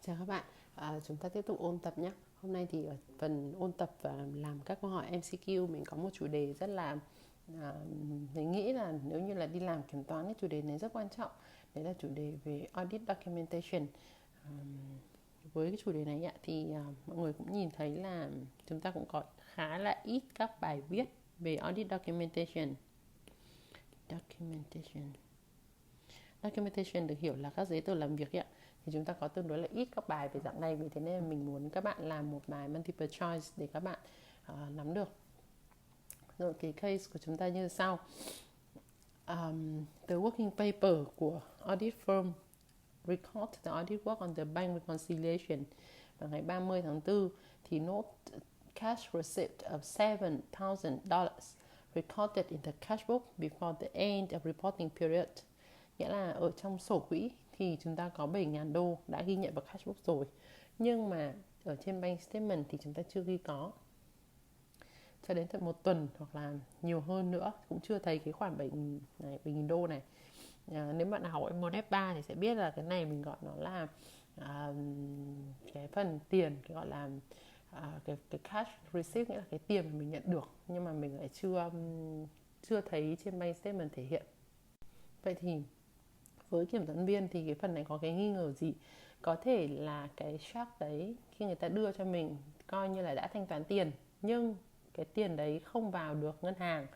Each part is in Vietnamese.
Chào các bạn, chúng ta tiếp tục ôn tập nhé. Hôm nay thì ở phần ôn tập và làm các câu hỏi MCQ mình có một chủ đề rất là mình nghĩ là nếu như là đi làm kiểm toán cái chủ đề này rất quan trọng. Đấy là chủ đề về audit documentation. Với cái chủ đề này thì mọi người cũng nhìn thấy là chúng ta cũng có khá là ít các bài viết về audit documentation. Documentation được hiểu là các giấy tờ làm việc ấy, thì chúng ta có tương đối là ít các bài về dạng này, vì thế nên mình muốn các bạn làm một bài multiple choice để các bạn nắm được. Rồi cái case của chúng ta như sau. The working paper của audit firm record the audit work on the bank reconciliation vào ngày 30 tháng 4 thì note cash receipt of $7,000 recorded in the cash book before the end of reporting period. Nghĩa là ở trong sổ quỹ thì chúng ta có 7.000 đô đã ghi nhận vào cash book rồi, nhưng mà ở trên bank statement thì chúng ta chưa ghi có. Cho đến tận 1 tuần hoặc là nhiều hơn nữa cũng chưa thấy cái khoản 7.000 đô này. Nếu bạn nào học môn F3 thì sẽ biết là cái này mình gọi nó là cái phần tiền, cái gọi là cái cash receipt, nghĩa là cái tiền mà mình nhận được nhưng mà mình lại chưa thấy trên bank statement thể hiện. Vậy thì với kiểm toán viên thì cái phần này có cái nghi ngờ gì? Có thể là cái check đấy khi người ta đưa cho mình coi như là đã thanh toán tiền, nhưng cái tiền đấy không vào được ngân hàng,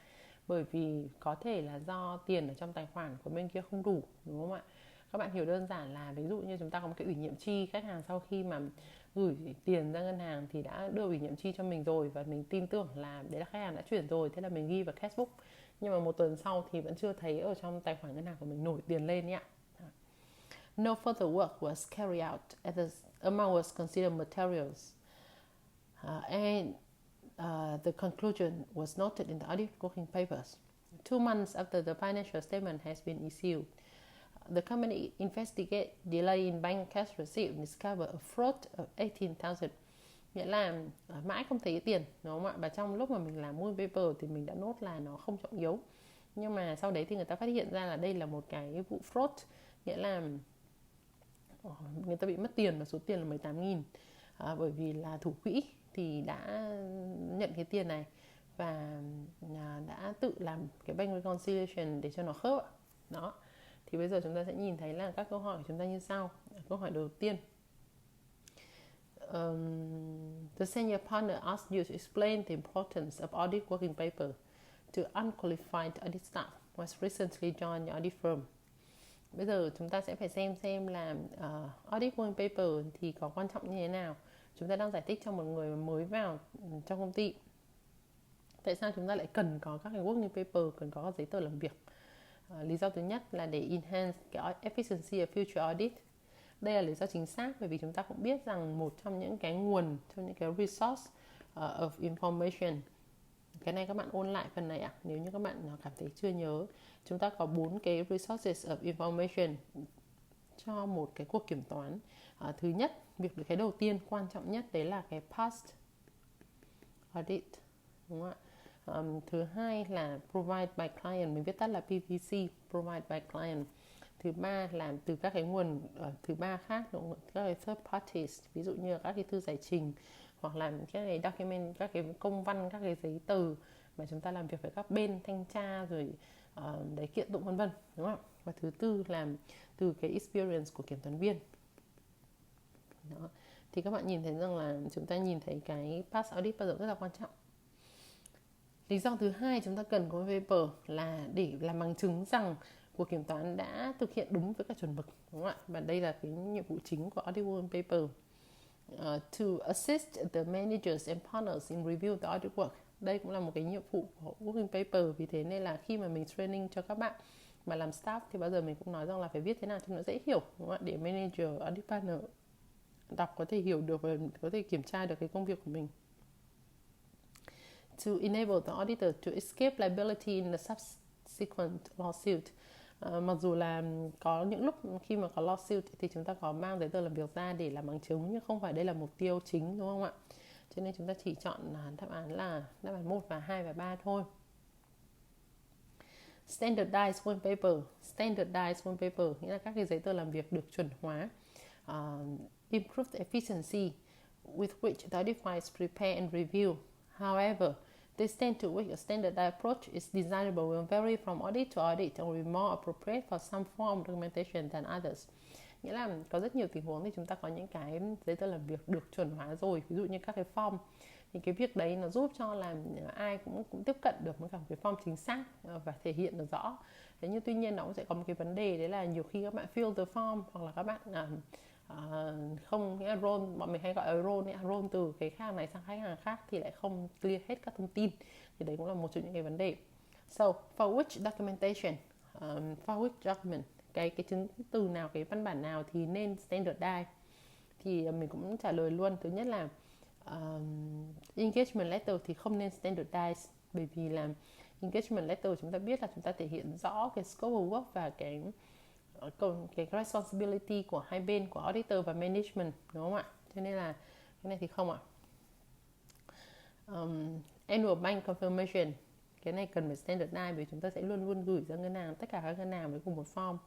bởi vì có thể là do tiền ở trong tài khoản của bên kia không đủ, đúng không ạ? Các bạn hiểu đơn giản là ví dụ như chúng ta có một cái ủy nhiệm chi, khách hàng sau khi mà gửi tiền ra ngân hàng thì đã đưa ủy nhiệm chi cho mình rồi và mình tin tưởng là đấy là khách hàng đã chuyển rồi, thế là mình ghi vào cash book, nhưng mà 1 tuần sau thì vẫn chưa thấy ở trong tài khoản ngân hàng của mình nổi tiền lên nhé. No further work was carried out as the amount was considered materials, and the conclusion was noted in the audit working papers. 2 months after the financial statement has been issued, the company investigate delay in bank cash receipt and discover a fraud of 18,000. Nghĩa là mãi không thấy cái tiền, đúng không ạ? Và trong lúc mà mình làm working paper thì mình đã nốt là nó không trọng yếu, nhưng mà sau đấy thì người ta phát hiện ra là đây là một cái vụ fraud, nghĩa là người ta bị mất tiền và số tiền là 18.000, bởi vì là thủ quỹ thì đã nhận cái tiền này và đã tự làm cái bank reconciliation để cho nó khớp. Đó. Thì bây giờ chúng ta sẽ nhìn thấy là các câu hỏi của chúng ta như sau. Câu hỏi đầu tiên. The senior partner asked you to explain the importance of audit working paper to unqualified audit staff was recently joined your audit firm. Bây giờ chúng ta sẽ phải xem là audit working paper thì có quan trọng như thế nào. Chúng ta đang giải thích cho một người mới vào trong công ty. Tại sao chúng ta lại cần có các cái working paper, cần có các giấy tờ làm việc? Lý do thứ nhất là để enhance cái efficiency of future audit. Đây là lý do chính xác, bởi vì chúng ta cũng biết rằng một trong những cái nguồn, trong những cái resource of information, cái này các bạn ôn lại phần này nếu như các bạn cảm thấy chưa nhớ. Chúng ta có 4 cái resources of information cho một cái cuộc kiểm toán. Thứ nhất, cái đầu tiên quan trọng nhất đấy là cái past audit, đúng không ạ? Thứ hai là provide by client, mình viết tắt là PVC, provide by client. Thứ ba là từ các cái nguồn thứ ba khác, các cái third parties, ví dụ như các cái thư giải trình hoặc là các cái document, các cái công văn, các cái giấy tờ mà chúng ta làm việc với các bên thanh tra rồi đấy, kiện tụng vân vân, đúng không? Và thứ tư là từ cái experience của kiểm toán viên. Đó. Thì các bạn nhìn thấy rằng là chúng ta nhìn thấy cái past audit bao giờ rất là quan trọng. Lý do thứ hai chúng ta cần có paper là để làm bằng chứng rằng cuộc kiểm toán đã thực hiện đúng với các chuẩn mực, đúng không ạ? Và đây là cái nhiệm vụ chính của audit working paper. To assist the managers and partners in review the audit work. Đây cũng là một cái nhiệm vụ của working paper, vì thế nên là khi mà mình training cho các bạn mà làm staff thì bao giờ mình cũng nói rằng là phải viết thế nào cho nó dễ hiểu, đúng không ạ? Để manager, audit partner đọc có thể hiểu được và có thể kiểm tra được cái công việc của mình. To enable the auditor to escape liability in the subsequent lawsuit. Mặc dù là có những lúc khi mà có lawsuit thì chúng ta có mang giấy tờ làm việc ra để làm bằng chứng, nhưng không phải đây là mục tiêu chính, đúng không ạ? Cho nên chúng ta chỉ chọn đáp án là đáp án 1 và 2 và 3 thôi. Standardized working paper. Standardized working paper nghĩa là các cái giấy tờ làm việc được chuẩn hóa. improve the efficiency with which the audit files prepare and review. However, the extent to which a standardized approach is desirable will vary from audit to audit and will be more appropriate for some form of documentation than others. Nghĩa là có rất nhiều tình huống thì chúng ta có những cái giấy tờ làm việc được chuẩn hóa rồi, ví dụ như các cái form, thì cái việc đấy nó giúp cho làm ai cũng tiếp cận được với cả một cái form chính xác và thể hiện được rõ. Thế nhưng tuy nhiên nó cũng sẽ có một cái vấn đề, đấy là nhiều khi các bạn fill the form hoặc là các bạn không, nghĩa là roll, bọn mình hay gọi là roll từ cái khách hàng này sang khách hàng khác thì lại không clear hết các thông tin, thì đấy cũng là một trong những cái vấn đề. So for which documentation, for which document, cái chứng từ nào, cái văn bản nào thì nên standardize, thì mình cũng trả lời luôn. Thứ nhất là engagement letter thì không nên standardize, bởi vì là engagement letter chúng ta biết là chúng ta thể hiện rõ cái scope of work và cái responsibility của hai bên, của auditor và management, đúng không ạ? Cho nên là cái này thì không ạ. Annual bank confirmation, cái này cần phải standardize vì chúng ta sẽ luôn luôn gửi ra ngân hàng, tất cả các ngân hàng với cùng một form.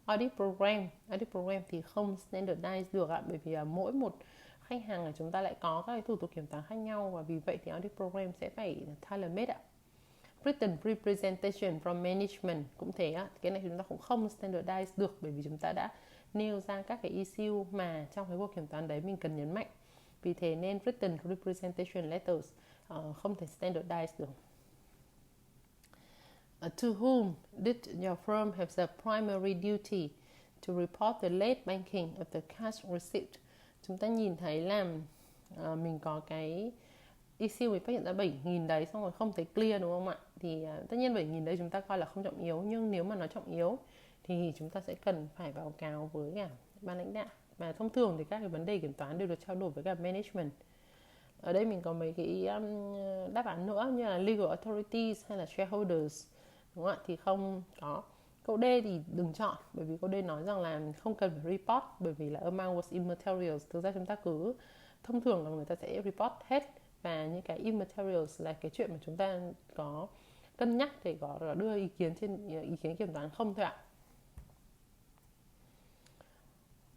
Audit program thì không standardize được ạ, bởi vì mỗi một khách hàng là chúng ta lại có các cái thủ tục kiểm toán khác nhau, và vì vậy thì audit program sẽ phải tailor made ạ. Written representation from management cũng thế á, cái này chúng ta cũng không standardize được, bởi vì chúng ta đã nêu ra các cái issue mà trong cái cuộc kiểm toán đấy mình cần nhấn mạnh. Vì thế nên written representation letters không thể standardize được. To whom did your firm have the primary duty to report the late banking of the cash receipt? Chúng ta nhìn thấy là mình có cái issue mình phát hiện ra 7.000 đấy, xong rồi không thấy clear, đúng không ạ? Thì tất nhiên 7.000 đấy chúng ta coi là không trọng yếu, nhưng nếu mà nó trọng yếu thì chúng ta sẽ cần phải báo cáo với cả ban lãnh đạo. Và thông thường thì các cái vấn đề kiểm toán đều được trao đổi với cả management. Ở đây mình có mấy cái đáp án nữa như là legal authorities hay là shareholders, đúng không ạ? Thì không có. Câu D thì đừng chọn, bởi vì câu D nói rằng là không cần phải report, bởi vì là amount was immaterials. Thực ra chúng ta cứ thông thường là người ta sẽ report hết, và những cái immaterials là cái chuyện mà chúng ta có cân nhắc để có đưa ý kiến trên ý kiến kiểm toán không thôi ạ.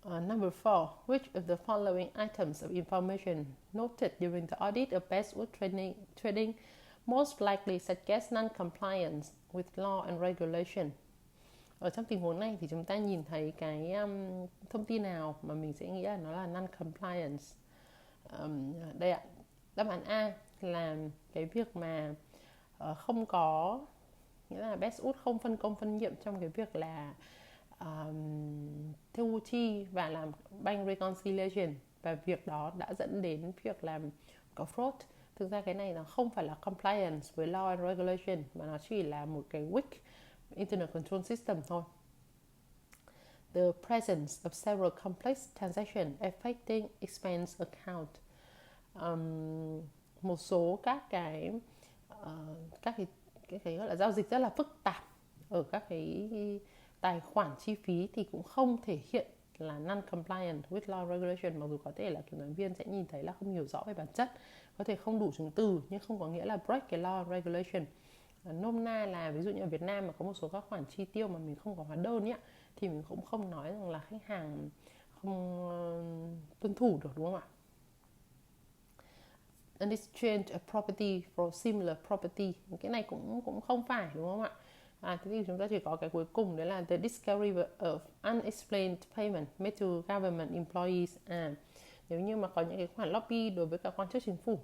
Number 4. Which of the following items of information noted during the audit of Bestwood trading most likely suggest non-compliance with law and regulation? Ở trong tình huống này thì chúng ta nhìn thấy cái thông tin nào mà mình sẽ nghĩ là nó là non-compliance? Đây ạ. Đáp án A là cái việc mà không có, nghĩa là Bestwood không phân công phân nhiệm trong cái việc là thu chi và làm bank reconciliation, và việc đó đã dẫn đến việc làm có fraud. Thực ra cái này nó không phải là compliance với law and regulation, mà nó chỉ là một cái weak internal control system thôi. The presence of several complex transactions affecting expense account. Một số các cái gọi là giao dịch rất là phức tạp ở các cái tài khoản chi phí thì cũng không thể hiện là non-compliant with law regulation, mặc dù có thể là kiểm toán viên sẽ nhìn thấy là không hiểu rõ về bản chất, có thể không đủ chứng từ, nhưng không có nghĩa là break cái law regulation. Nôm na là ví dụ như ở Việt Nam mà có một số các khoản chi tiêu mà mình không có hóa đơn ấy, thì mình cũng không nói rằng là khách hàng không tuân thủ được, đúng không ạ? An exchange of property for similar property, cái này cũng không phải, đúng không ạ? Thế thì chúng ta chỉ có cái cuối cùng, đấy là the discovery of unexplained payment made to government employees. Nếu như mà có những cái khoản lobby đối với cả quan chức chính phủ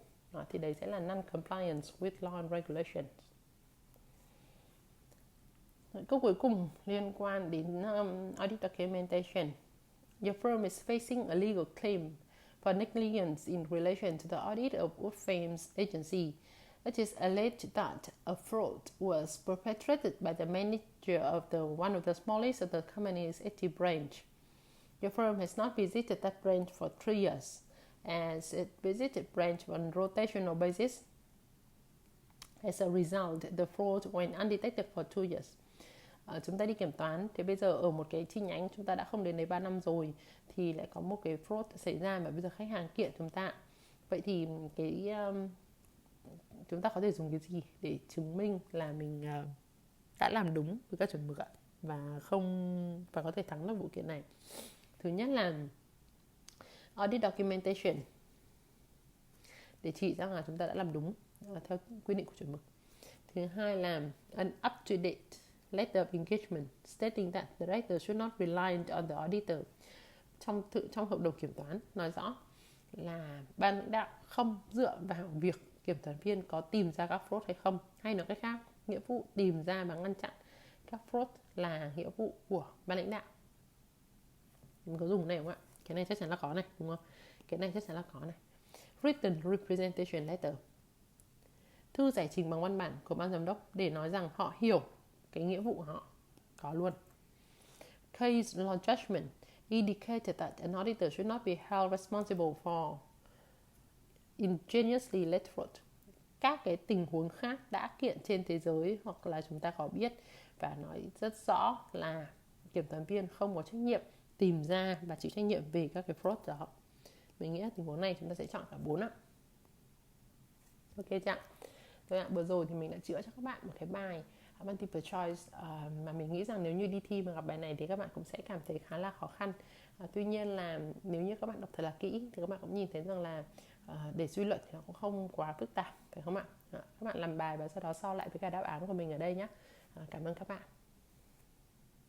thì đấy sẽ là non-compliance with law and regulations. Câu cuối cùng liên quan đến audit documentation. Your firm is facing a legal claim for negligence in relation to the audit of Wood Frames Agency. It is alleged that a fraud was perpetrated by the manager of one of the smallest of the company's 80 branch. Your firm has not visited that branch for 3 years, as it visited branch on rotational basis. As a result, the fraud went undetected for 2 years. Chúng ta đi kiểm toán, thì bây giờ ở một cái chi nhánh chúng ta đã không đến đấy 3 năm rồi, thì lại có một cái fraud xảy ra mà bây giờ khách hàng kiện chúng ta. Vậy thì cái chúng ta có thể dùng cái gì để chứng minh là mình đã làm đúng với các chuẩn mực và có thể thắng được vụ kiện này? Thứ nhất là audit documentation để chỉ ra là chúng ta đã làm đúng theo quy định của chuẩn mực. Thứ hai là an up-to-date letter of engagement stating that the director should not rely on the auditor. Trong hợp đồng kiểm toán nói rõ là ban lãnh đạo không dựa vào việc kiểm toán viên có tìm ra các fraud hay không, hay nói cách khác, nghĩa vụ tìm ra và ngăn chặn các fraud là nghĩa vụ của ban lãnh đạo. Mình có dùng này không ạ? Cái này chắc chắn là có này, đúng không? Cái này chắc chắn là có này. Written representation letter, thư giải trình bằng văn bản của ban giám đốc để nói rằng họ hiểu cái nghĩa vụ của họ, có luôn. Case law judgment indicated that an auditor should not be held responsible for ingeniously led fraud. Các cái tình huống khác đã kiện trên thế giới hoặc là chúng ta có biết và nói rất rõ là kiểm toán viên không có trách nhiệm tìm ra và chịu trách nhiệm về các cái fraud đó. Mình nghĩ là tình huống này chúng ta sẽ chọn cả 4 ạ. Ok chưa? Rồi ạ, vừa rồi thì mình đã chữa cho các bạn một cái bài multiple choice mà mình nghĩ rằng nếu như đi thi mà gặp bài này thì các bạn cũng sẽ cảm thấy khá là khó khăn. Tuy nhiên là nếu như các bạn đọc thật là kỹ thì các bạn cũng nhìn thấy rằng là để suy luận thì nó cũng không quá phức tạp, phải không ạ? Các bạn làm bài và sau đó so lại với cả đáp án của mình ở đây nhé. Cảm ơn các bạn.